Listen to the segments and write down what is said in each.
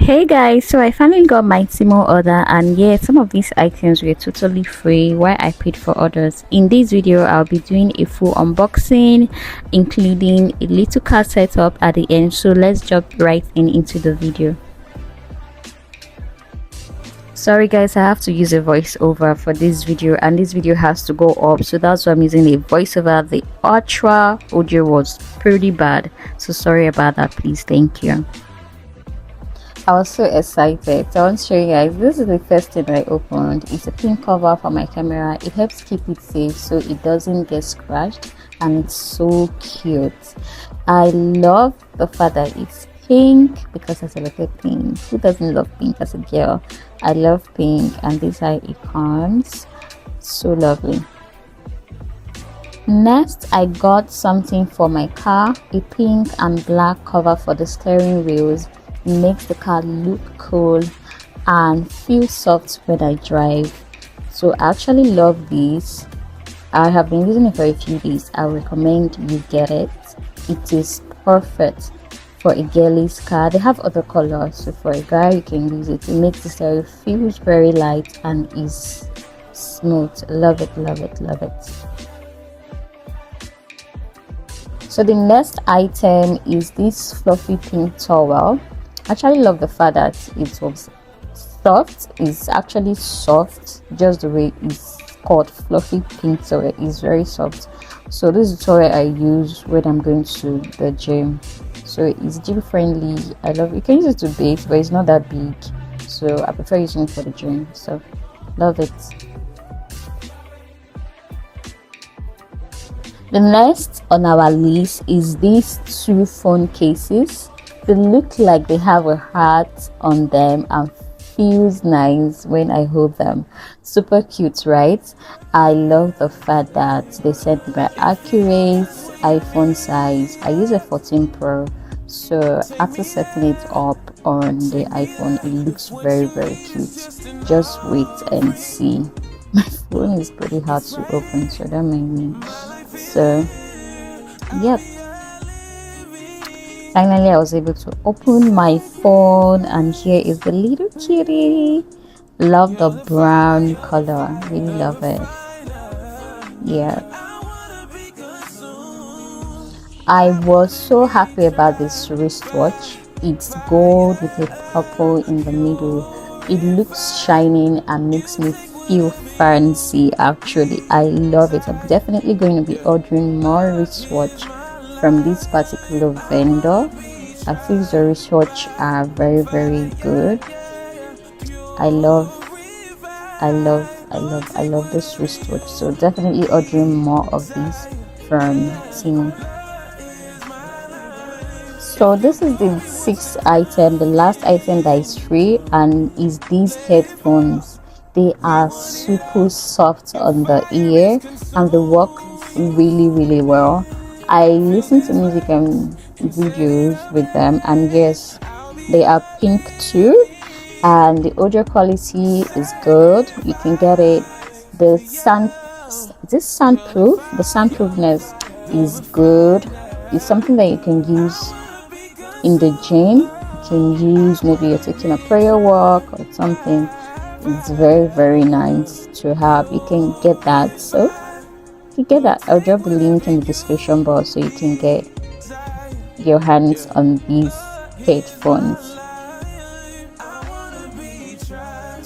Hey guys, so I finally got my Temu order, and yeah, some of these items were totally free while I paid for others. In this video, I'll be doing a full unboxing, including a little card setup at the end. So let's jump right into the video. Sorry guys, I have to use a voiceover for this video, and this video has to go up, so that's why I'm using a voiceover. The ultra audio was pretty bad, so sorry about that, please. Thank you. I was so excited. So I want to show you guys, this is the first thing I opened. It's a pink cover for my camera. It helps keep it safe so it doesn't get scratched, and it's so cute. I love the fact that it's pink because I selected pink. Who doesn't love pink as a girl? I love pink, and these are icons. So lovely. Next, I got something for my car, a pink and black cover for the steering wheels. It makes the car look cool and feel soft when I drive. So I actually love this. I have been using it for a few days. I recommend you get it. It is perfect for a girly's car. They have other colors, so for a guy you can use it. It makes the stereo feels very light and is smooth. Love it, love it, love it. So the next item is this fluffy pink towel. I actually love the fact that it was soft. It's actually soft, just the way it's called. Fluffy pink towel is very soft. So this is the towel I use when I'm going to the gym. So it's gym friendly. I love it. You can use it to bathe, but it's not that big, so I prefer using it for the gym. So love it. The next on our list is these two phone cases. They look like they have a heart on them and feels nice when I hold them. Super cute, right? I love the fact that they sent me my accurate iPhone size. I use a 14 Pro, so after setting it up on the iPhone, it looks very cute. Just wait and see. My phone is pretty hard to open, so don't mind me. So yep, finally I was able to open my phone, and here is the little kitty. Love the brown color, really love it. Yeah, I was so happy about this wristwatch. It's gold with a purple in the middle. It looks shining and makes me feel fancy. Actually, I love it. I'm definitely going to be ordering more wristwatch from this particular vendor. I feel the wristwatch are very good. I love this wristwatch, so definitely ordering more of these from Temu. So this is the sixth item, the last item that is free, and is these headphones. They are super soft on the ear and they work really well. I listen to music and videos with them, and yes, they are pink too, and the audio quality is good. You can get it. The soundproofness is good. It's something that you can use in the gym. You can use, maybe you're taking a prayer walk or something. It's very nice to have. You can get that. So you get that, I'll drop the link in the description box so you can get your hands on these headphones.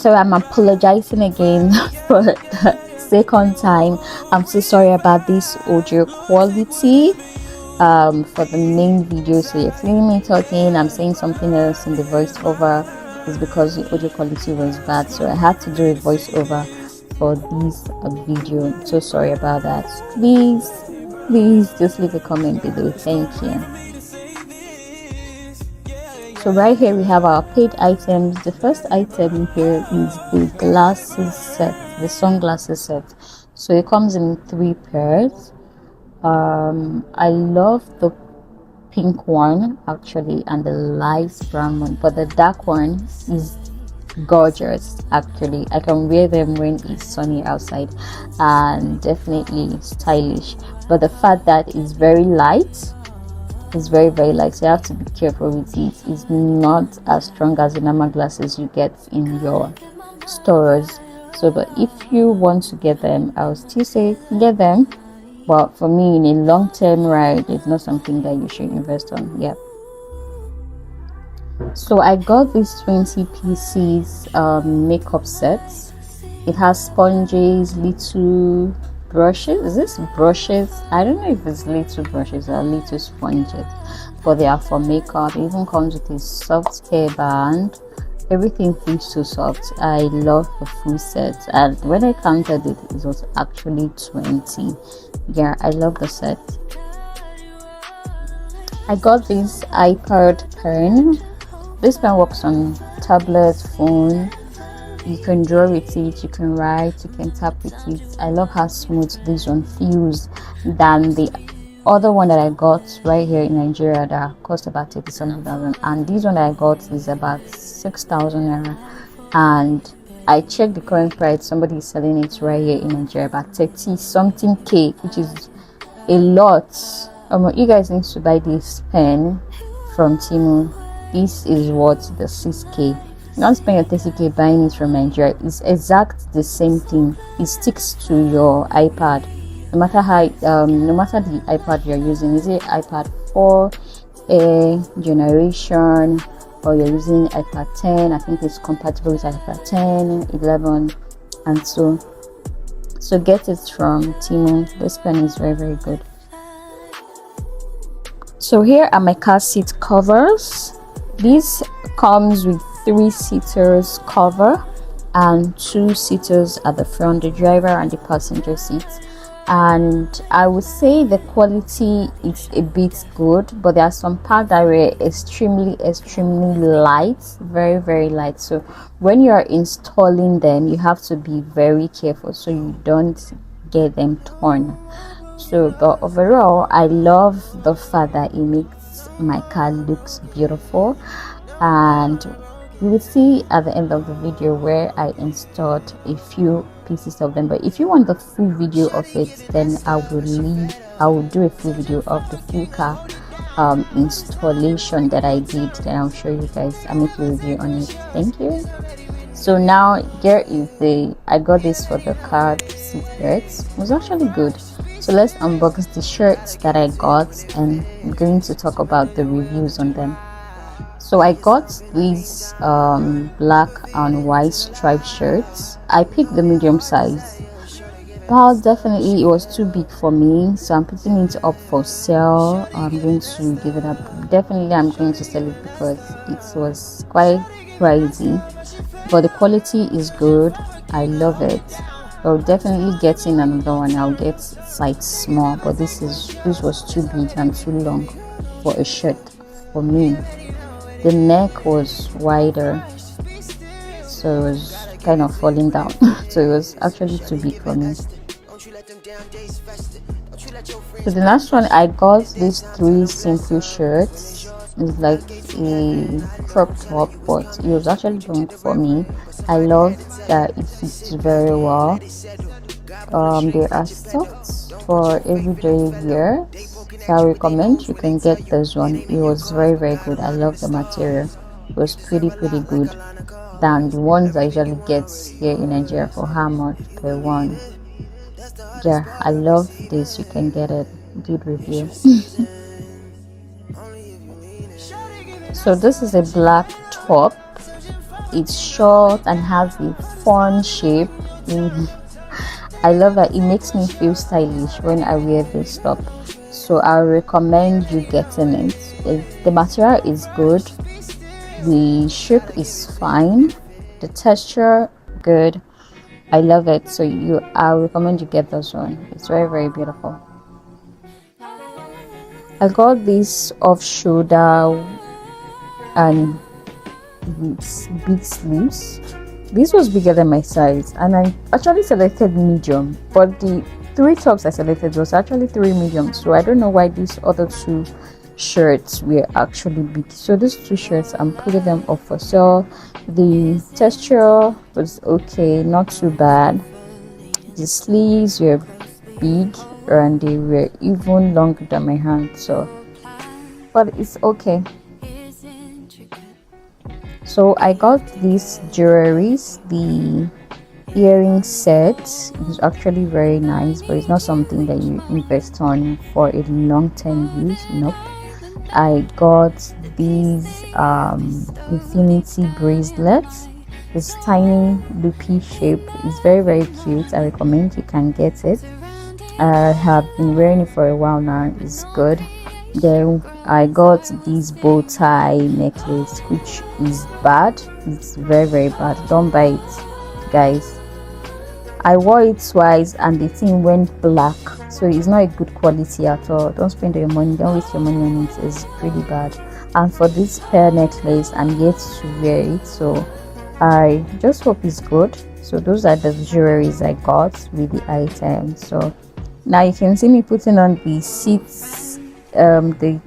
So I'm apologizing again for the second time. I'm so sorry about this audio quality for the main video. So you're seeing me talking, I'm saying something else in the voiceover. Is because the audio quality was bad, so I had to do a voiceover for this video. So sorry about that. Please just leave a comment below. Thank you. So right here we have our paid items. The first item here is the glasses set, the sunglasses set. So it comes in 3 pairs. I love the pink one actually, and the light brown one, but the dark one is gorgeous. Actually, I can wear them when it's sunny outside and definitely stylish. But the fact that it's very light It's very very light, so you have to be careful with it. It's not as strong as the normal glasses you get in your stores. So but if you want to get them, I'll still say get them, but for me, in a long-term ride, it's not something that you should invest on. Yep. So I got these 20 pieces makeup sets. It has sponges, little brushes. Is this brushes? I don't know if it's little brushes or little sponges, but they are for makeup. It even comes with a soft hair band. Everything feels so soft. I love the full set, and when I counted it, it was actually 20. Yeah, I love the set. I got this iPad pen. This pen works on tablet, phone. You can draw with it, you can write, you can tap with it. I love how smooth this one feels than the other one that I got right here in Nigeria that cost about 37,000, and this one I got is about 6,000 naira. And I checked the current price. Somebody is selling it right here in Nigeria about 30 something K, which is a lot. You guys need to buy this pen from Temu. This is what the 6K. Not spend your 30K buying it from Nigeria. It's exact the same thing. It sticks to your iPad. No matter how, no matter the iPad you're using, is it iPad 4 generation, or you're using iPad 10? I think it's compatible with iPad 10, 11, and so get it from Temu. This pen is very very good. So here are my car seat covers. This comes with 3-seaters cover and 2-seaters at the front, the driver and the passenger seats. And I would say the quality is a bit good, but there are some parts that were extremely light, very very light. So when you are installing them, you have to be very careful so you don't get them torn. So but overall, I love the fact that it makes my car looks beautiful, and you will see at the end of the video where I installed a few pieces of them. But if you want the full video of it, then I will do a full video of the full car installation that I did. Then I'll show you guys. I'll make a review on it. Thank you. So now here is I got this for the car seat belts. It was actually good. So let's unbox the shirts that I got, and I'm going to talk about the reviews on them. So I got these black and white striped shirts. I picked the medium size, but definitely it was too big for me, so I'm putting it up for sale. I'm going to give it up. Definitely I'm going to sell it because it was quite pricey, but the quality is good. I love it. I'll definitely get in another one. I'll get size small, but this was too big and too long for a shirt for me. The neck was wider, so it was kind of falling down. So it was actually too big for me. So the last one, I got these 3 simple shirts. It's like a crop top, but it was actually long for me. I love that it fits very well. They are soft for everyday wear, so I recommend you can get this one. It was very very good. I love the material. It was pretty good than the ones I usually get here in Nigeria. For how much per one? Yeah, I love this. You can get it. Good review. So this is a black top. It's short and has a fun shape. I love that. It makes me feel stylish when I wear this top, so I recommend you getting it. The material is good, the shape is fine, the texture good. I love it. So I recommend you get this one. It's very very beautiful. I got this off shoulder and big sleeves. This was bigger than my size, and I actually selected medium, but the 3 tops I selected was actually 3 medium, so I don't know why these other 2 shirts were actually big. So these 2 shirts, I'm putting them up for sale. The texture was okay, not too bad. The sleeves were big and they were even longer than my hand, so but it's okay. So I got these jewelries. The earring set is actually very nice, but it's not something that you invest on for a long-term use. Nope. I got these infinity bracelets. This tiny loopy shape is very cute. I recommend you can get it. I have been wearing it for a while now. It's good. Then I got this bow tie necklace, which is bad. It's very bad. Don't buy it, guys. I wore it twice and the thing went black, so it's not a good quality at all. Don't spend your money, don't waste your money on it. It's pretty bad. And for this pearl necklace, I'm yet to wear it, so I just hope it's good. So those are the jewelries I got with the items. So now you can see me putting on the seats, the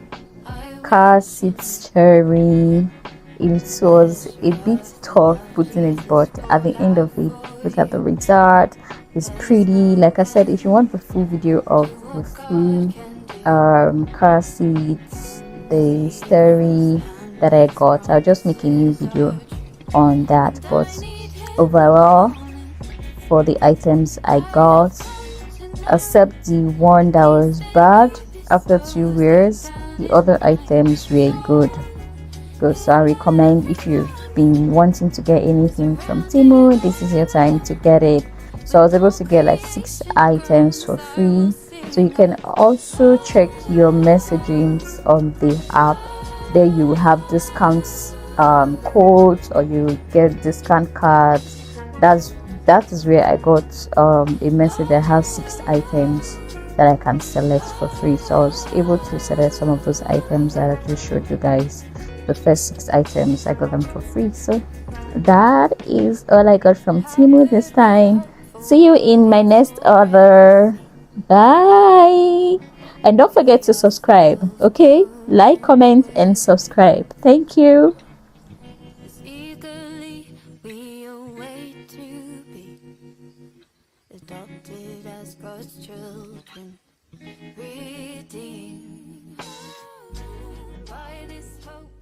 car seat steering. It was a bit tough putting it, but at the end of it, look at the result. It's pretty. Like I said, if you want the full video of the full car seats, the steering that I got, I'll just make a new video on that. But overall, for the items I got, except the one that was bad after 2 wears, the other items were good. So I recommend, if you've been wanting to get anything from Temu, this is your time to get it. So I was able to get like 6 items for free. So you can also check your messagings on the app. There you have discounts, codes, or you get discount cards. That is where I got a message that has 6 items that I can select for free. So I was able to select some of those items that I just showed you guys. The first 6 items, I got them for free. So that is all I got from Temu this time. See you in my next order. Bye. And don't forget to subscribe. Okay, like, comment and subscribe. Thank you. Adopted as God's children, redeemed by this hope.